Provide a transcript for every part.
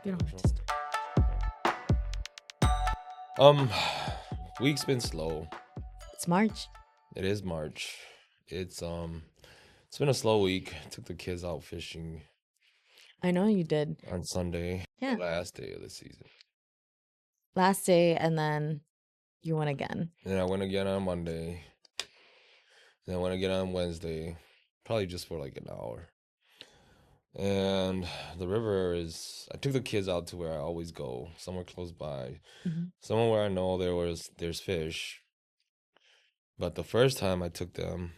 You don't have to start. Week's been slow. It's March. It is March. It's been a slow week. Took the kids out fishing I know you did. on Sunday, Yeah. the last day of the season. Last day, and then you went again. And then I went again on Monday. Then I went again on Wednesday, probably just for like an hour. And the river is. I took the kids out to where I always go, somewhere close by, somewhere where I know there's fish. But the first time I took them,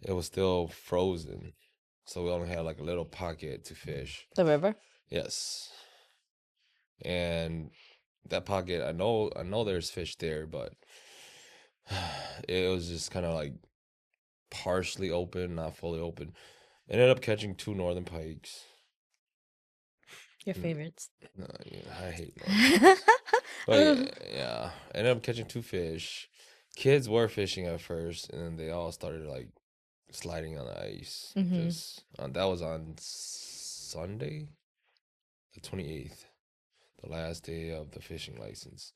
it was still frozen, so we only had like a little pocket to fish. The river? Yes, and that pocket, I know there's fish there, but it was just kind of like partially open, not fully open. Ended up catching 2 northern pikes. Your favorites. I hate northern pikes. But yeah, ended up catching 2 fish. Kids were fishing at first, and then they all started like sliding on the ice. Just that was on Sunday, the 28th, the last day of the fishing license.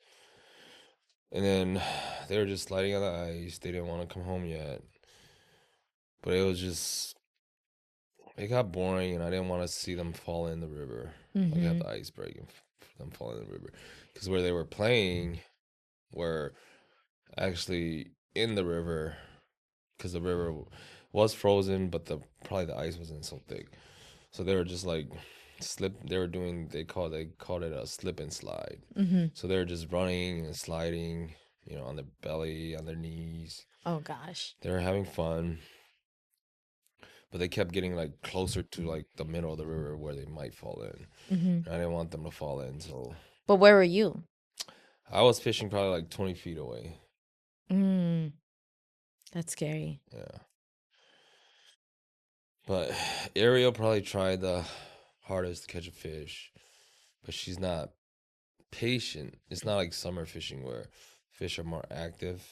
And then they were just sliding on the ice. They didn't want to come home yet. But it was just, it got boring, and I didn't want to see them fall in the river. Like have the ice break and them fall in the river. Because where they were playing were actually in the river, because the river was frozen, but probably the ice wasn't so thick. So they were just like they called it a slip and slide. So they were just running and sliding, on their belly, on their knees. Oh gosh. They were having fun, but they kept getting like closer to like the middle of the river where they might fall in. And I didn't want them to fall in, so. But where were you? I was fishing probably like 20 feet away. That's scary. Yeah. But Ariel probably tried the hardest to catch a fish, but she's not patient. It's not like summer fishing where fish are more active.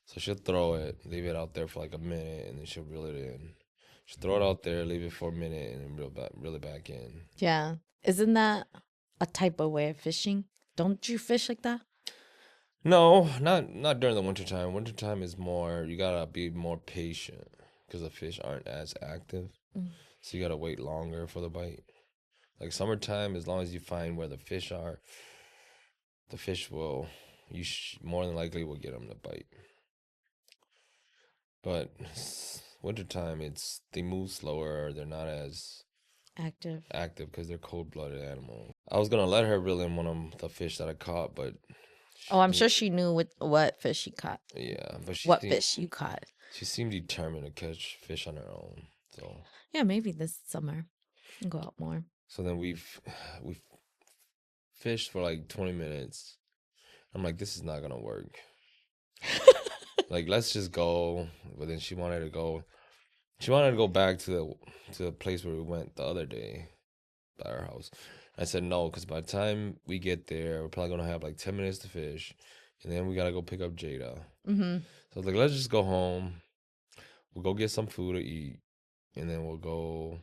So she'll throw it, leave it out there for like a minute, and then she'll reel it in. She'll throw it out there, leave it for a minute, and then reel it back in. Yeah. Isn't that a type of way of fishing? Don't you fish like that? No, not during the wintertime. Wintertime is more, you gotta be more patient because the fish aren't as active. So you gotta wait longer for the bite. Like summertime, as long as you find where the fish are, the fish will, more than likely will get them to bite. But wintertime, they move slower. They're not as active because they're cold-blooded animals. I was gonna let her reel in one of the fish that I caught, but I'm sure she knew what fish she caught. Yeah, but fish you caught. She seemed determined to catch fish on her own. So yeah, maybe this summer and go out more. So then we fished for like 20 minutes. I'm like, this is not gonna work. Like, let's just go. But then she wanted to go. She wanted to go back to the place where we went the other day, by our house. I said no, because by the time we get there, we're probably gonna have like 10 minutes to fish, and then we gotta go pick up Jada. So I was like, let's just go home. We'll go get some food to eat, and then we'll go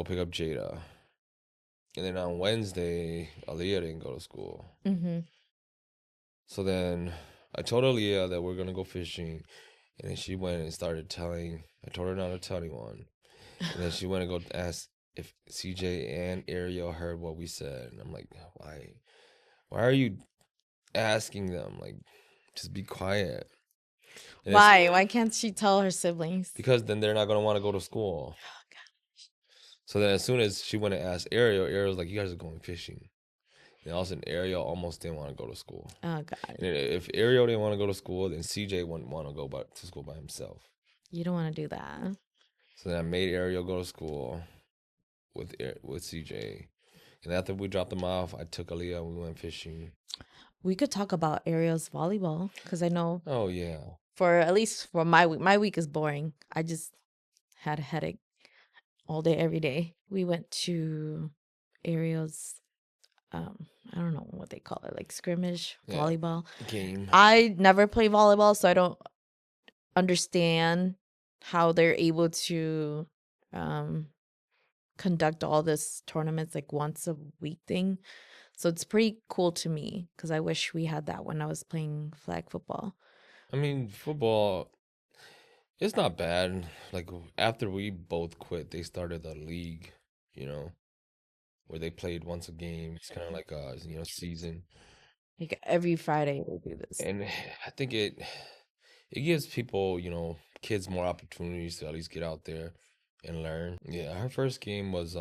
pick up Jada. And then on Wednesday, Aaliyah didn't go to school. So then I told Aaliyah that we're gonna go fishing, and then she went and started telling. I told her not to tell anyone, and then she went and go ask if CJ and Ariel heard what we said. And I'm like, why? Why are you asking them? Like, just be quiet. And why? Why can't she tell her siblings? Because then they're not gonna want to go to school. Oh gosh. So then, as soon as she went and asked Ariel, Ariel's like, "You guys are going fishing." And all of a sudden, Ariel almost didn't want to go to school. Oh God. And if Ariel didn't want to go to school, then CJ wouldn't want to go to school by himself. You don't want to do that. So then I made Ariel go to school with CJ. And after we dropped them off, I took Aaliyah and we went fishing. We could talk about Ariel's volleyball, because I know. Oh, yeah. At least for my week. My week is boring. I just had a headache all day, every day. We went to Ariel's, I don't know what they call it, like scrimmage volleyball game. I never play volleyball, so I don't understand how they're able to conduct all this tournaments like once a week thing. So it's pretty cool to me because I wish we had that when I was playing flag football. I mean, football, it's not bad. Like after we both quit, they started a league, you know, where they played once a game. It's kind of like a, season. Like every Friday we do this. And I think it gives people, kids more opportunities to at least get out there and learn. Yeah, our first game was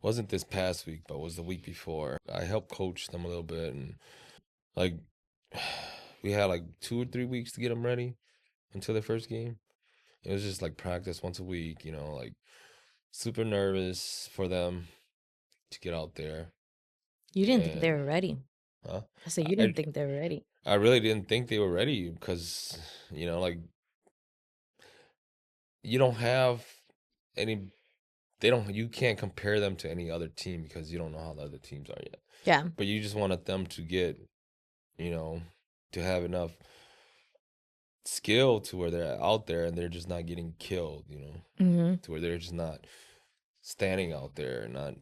wasn't this past week, but was the week before. I helped coach them a little bit, and like we had like 2 or 3 weeks to get them ready until their first game. It was just like practice once a week, like super nervous for them to get out there. You didn't think they And were ready. huh? I said you I didn't think they were ready. I really didn't think they were ready because, like you don't have any you can't compare them to any other team because you don't know how the other teams are yet. Yeah. But you just wanted them to get, you know, to have enough skill to where they're out there and they're just not getting killed, Mm-hmm. to where they're just not standing out there and not,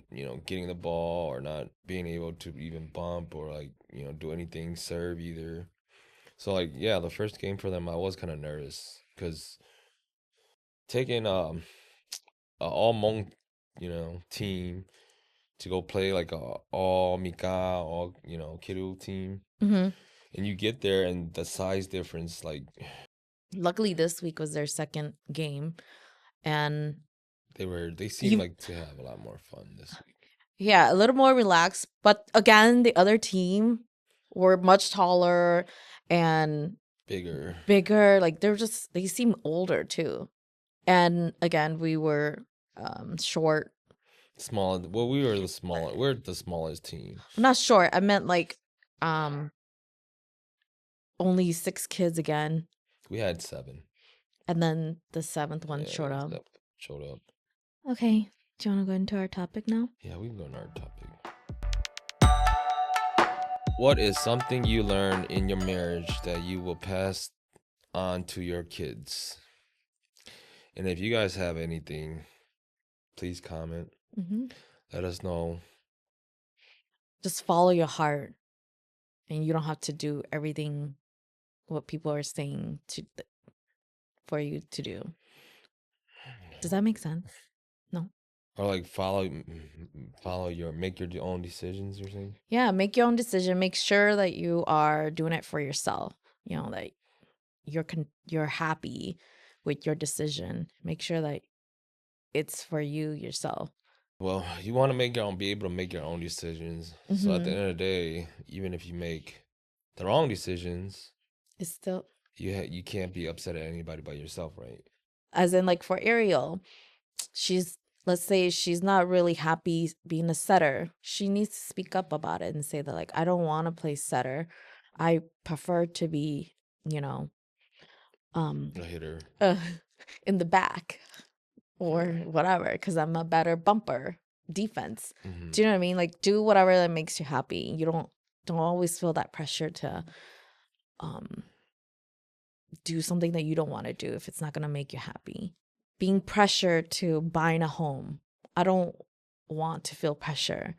getting the ball or not being able to even bump or like, do anything, serve either. So like, yeah, the first game for them, I was kind of nervous because taking a all Hmong, team to go play like a all Mika, all Kiru team, Mm-hmm. and you get there and the size difference, like Luckily, this week was their second game, and they seem you, like to have a lot more fun this week. yeah, a little more relaxed. But again, the other team were much taller and Bigger, bigger. Like they seem older too. And again, we were short. small. Well, we were the smaller. We're the smallest team. I'm not short. I meant like um only 6 kids again, We had 7. and then the seventh one Yeah, showed up. 7 showed up. Okay, do you want to go into our topic now? Yeah, we can go on our topic. What is something you learned in your marriage that you will pass on to your kids? And if you guys have anything, please comment. Mm-hmm. Let us know. Just follow your heart, and you don't have to do everything what people are saying for you to do. Does that make sense? No. Or like make your own decisions. You're saying? Yeah, make your own decision. Make sure that you are doing it for yourself. You know, that you're happy with your decision. Make sure that it's for you yourself. Well, you want to be able to make your own decisions. So at the end of the day, even if you make the wrong decisions, It's still you can't be upset at anybody but yourself, right? as in like for Ariel, let's say she's not really happy being a setter. She needs to speak up about it and say that like I don't want to play setter. I prefer to be, you know, A hitter. uh, in the back or whatever because I'm a better bumper defense. Mm-hmm. Do you know what I mean? Like do whatever that makes you happy. You don't always feel that pressure to um do something that you don't want to do if it's not going to make you happy. Being pressured to buying a home. I don't want to feel pressure.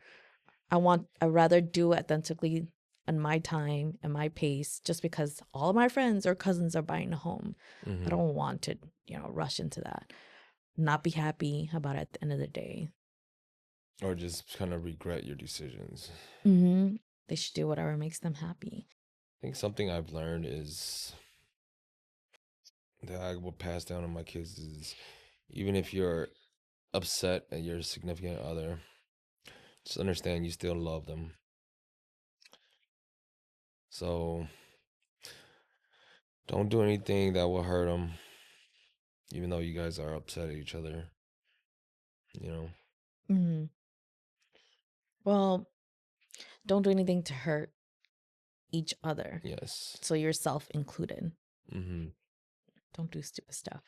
I'd rather do authentically in my time and my pace just because all of my friends or cousins are buying a home. Mm-hmm. I don't want to, rush into that. Not be happy about it at the end of the day. Or just kind of regret your decisions. Mm-hmm. They should do whatever makes them happy. I think something I've learned is that I will pass down to my kids is even if you're upset at your significant other, just understand you still love them. So don't do anything that will hurt them, even though you guys are upset at each other. Mm-hmm. Well, don't do anything to hurt each other. Yes. So yourself included. Mm-hmm. Don't do stupid stuff.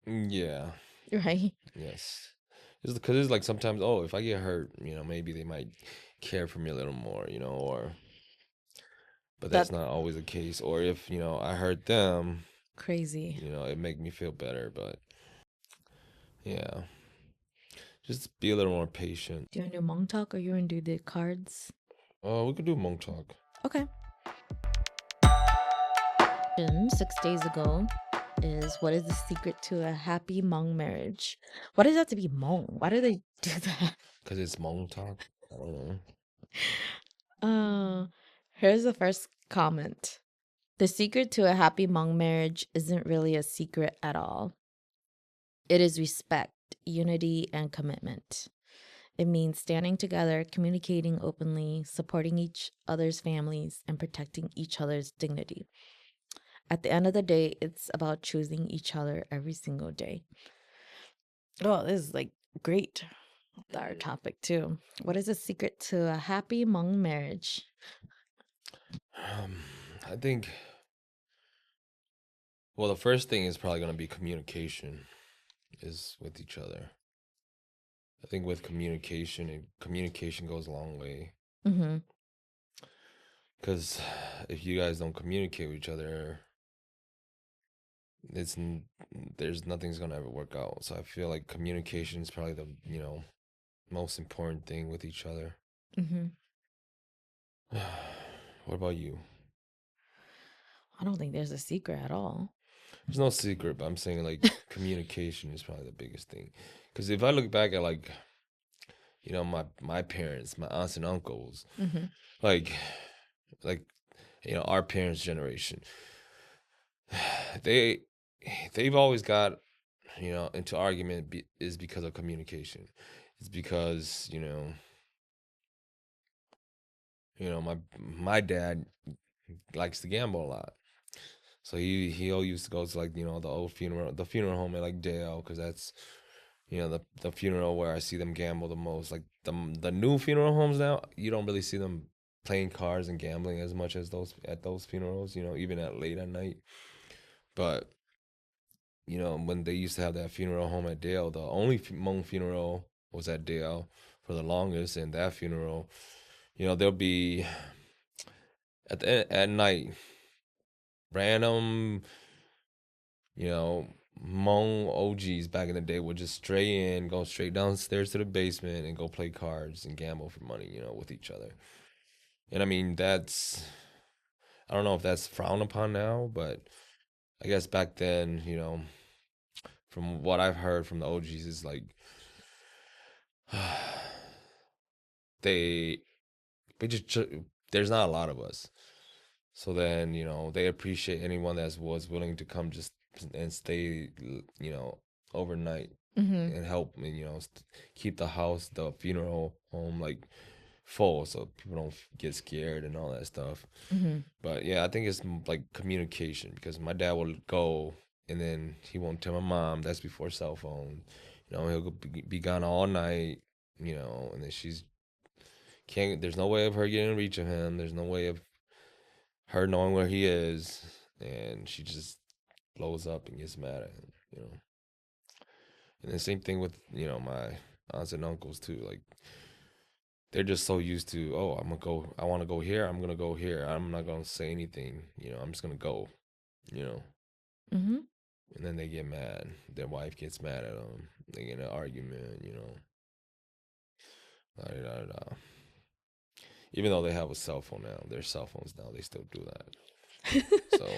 Yeah. Right? Yes. Because it's like sometimes, if I get hurt, maybe they might care for me a little more, but that's not always the case. Or if, I hurt them, crazy. it make me feel better. But yeah. just be a little more patient. Do you want to do Hmong talk or you want to do the cards? We could do Hmong talk. Okay. 6 days ago is what is the secret to a happy Hmong marriage? Why does it have to be Hmong? Why do they do that? Because it's Hmong talk. I don't know. Here's the first comment. The secret to a happy Hmong marriage isn't really a secret at all. It is respect, unity, and commitment. It means standing together, communicating openly, supporting each other's families, and protecting each other's dignity. At the end of the day, it's about choosing each other every single day. Oh, this is like great. Our topic too. What is the secret to a happy Hmong marriage? I think, well, the first thing is probably going to be communication is with each other. I think with communication goes a long way. Mm-hmm. Because if you guys don't communicate with each other, there's nothing's gonna ever work out. So I feel like communication is probably the most important thing with each other. Mm-hmm. What about you? I don't think there's a secret at all. There's no secret, but I'm saying like communication is probably the biggest thing. Because if I look back at like my parents, my aunts and uncles, Mm-hmm. like our parents' generation, they've always got into argument is because of communication. It's because my dad likes to gamble a lot, so he all used to go to like the funeral home at like Dale, because that's the funeral where I see them gamble the most. Like the new funeral homes now, you don't really see them playing cards and gambling as much as those at those funerals. Even at late at night, but when they used to have that funeral home at Dale, the only Hmong funeral was at Dale for the longest, and that funeral, there'll be at night random, Hmong OGs back in the day would just go straight downstairs to the basement and go play cards and gamble for money, with each other. And I mean, I don't know if that's frowned upon now, but I guess back then, from what I've heard from the OGs, is like they we just there's not a lot of us, so then they appreciate anyone that was willing to come just and stay overnight Mm-hmm. and help and keep the funeral home like full, so people don't get scared and all that stuff. Mm-hmm. But yeah, I think it's like communication, because my dad will go and then he won't tell my mom. That's before cell phone. He'll be gone all night. And then she's can't. There's no way of her getting reach of him. There's no way of her knowing where he is, and she just blows up and gets mad at him. And the same thing with my aunts and uncles too. Like they're just so used to, oh, I'm gonna go. I want to go here. I'm gonna go here. I'm not gonna say anything. I'm just gonna go. You know. Mm-hmm. And then they get mad. Their wife gets mad at them. They get in an argument. Da, da, da, da. Even though they have a cell phone now, their cell phones now, they still do that. So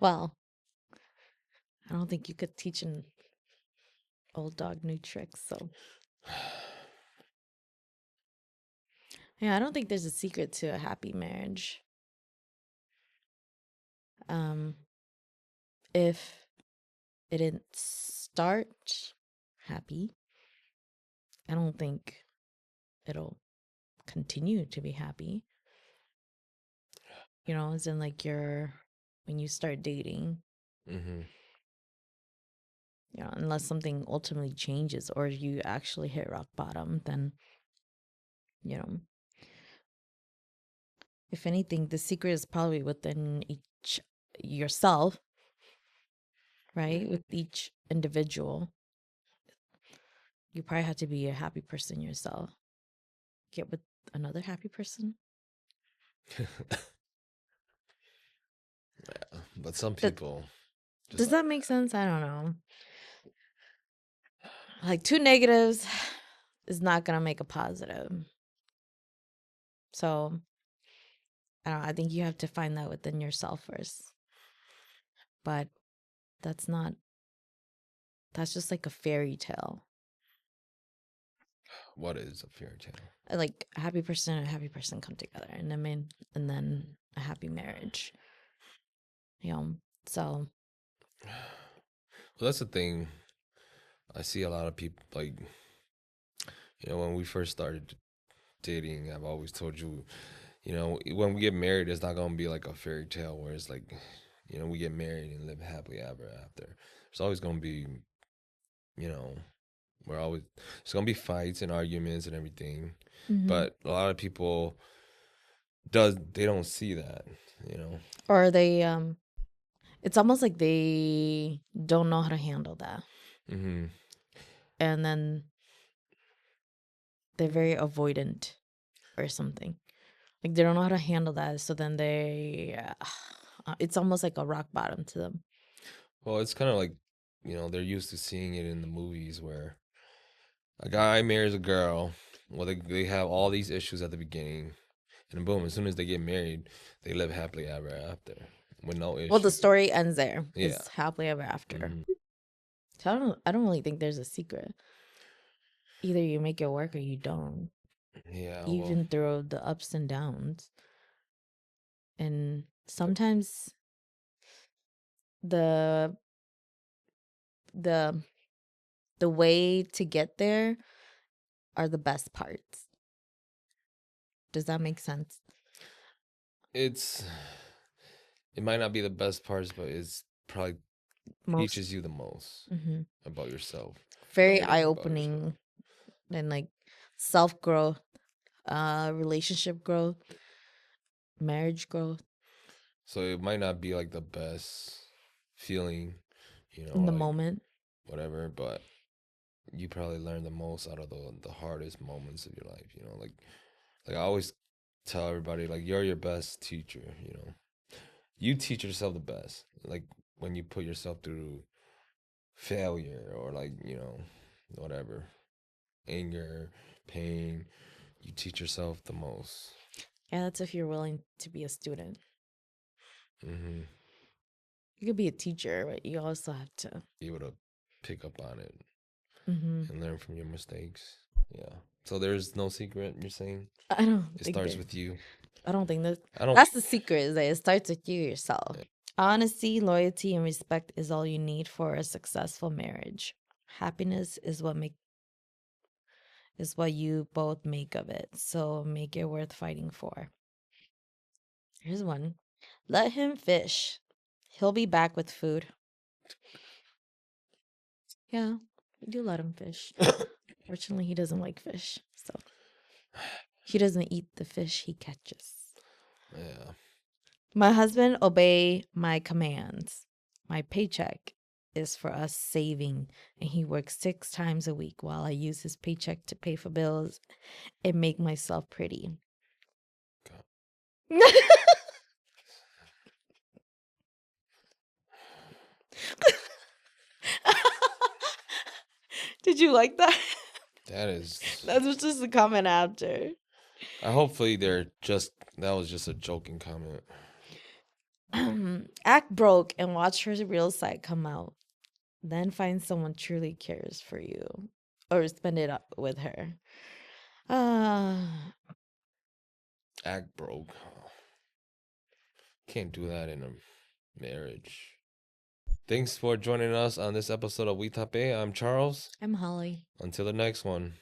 Well, I don't think you could teach an old dog new tricks. So yeah, I don't think there's a secret to a happy marriage. If it didn't start happy, I don't think it'll continue to be happy. As in like when you start dating, mm-hmm. unless something ultimately changes or you actually hit rock bottom, then, if anything, the secret is probably within yourself, right? With each individual. You probably have to be a happy person yourself. Get with another happy person. Yeah, but some people Does that make sense? I don't know. Like two negatives, is not gonna make a positive. So I don't know, I think you have to find that within yourself first. But that's just like a fairy tale. What is a fairy tale? Like a happy person and a happy person come together, and and then a happy marriage. So. Well, that's the thing. I see a lot of people like, when we first started dating, I've always told you, when we get married, it's not gonna be like a fairy tale where it's like, we get married and live happily ever after. It's always gonna be, you know, it's gonna be fights and arguments and everything. But a lot of people they don't see that, Or they it's almost like they don't know how to handle that. Mm-hmm. And then they're very avoidant or something. Like they don't know how to handle that. So then it's almost like a rock bottom to them. Well, it's kind of like, they're used to seeing it in the movies where a guy marries a girl. Well, they have all these issues at the beginning, and boom, as soon as they get married, they live happily ever after with no issues. Well, the story ends there. Yeah. It's happily ever after. Mhm. So I don't really think there's a secret. Either you make it work or you don't. Yeah. Even through the ups and downs. And sometimes the way to get there are the best parts. Does that make sense? It might not be the best parts, but it's probably teaches you the most about yourself. Very eye-opening and like self-growth, relationship growth, marriage growth. So it might not be like the best feeling, in the moment, whatever, but you probably learn the most out of the hardest moments of your life. Like I always tell everybody, like, you're your best teacher. You teach yourself the best. Like when you put yourself through failure or like whatever, anger, pain, you teach yourself the most. Yeah, that's if you're willing to be a student. Mm-hmm. You could be a teacher, but you also have to be able to pick up on it and learn from your mistakes. Yeah. So there's no secret, you're saying? I don't It think starts with you. I don't think that's the secret, is that it starts with you yourself. Yeah. Honesty, loyalty, and respect is all you need for a successful marriage. Happiness is what you both make of it. So make it worth fighting for. Here's one. Let him fish. He'll be back with food. Yeah, we do let him fish. Fortunately, he doesn't like fish, so he doesn't eat the fish he catches. Yeah. My husband obey my commands. My paycheck is for us saving, and he works 6 times a week while I use his paycheck to pay for bills and make myself pretty. Did you like that? That was just a comment after. Hopefully that was just a joking comment. Act broke and watch her real side come out. Then find someone truly cares for you, or spend it up with her. Act broke. Can't do that in a marriage. Thanks for joining us on this episode of We Tape. I'm Charles. I'm Holly. Until the next one.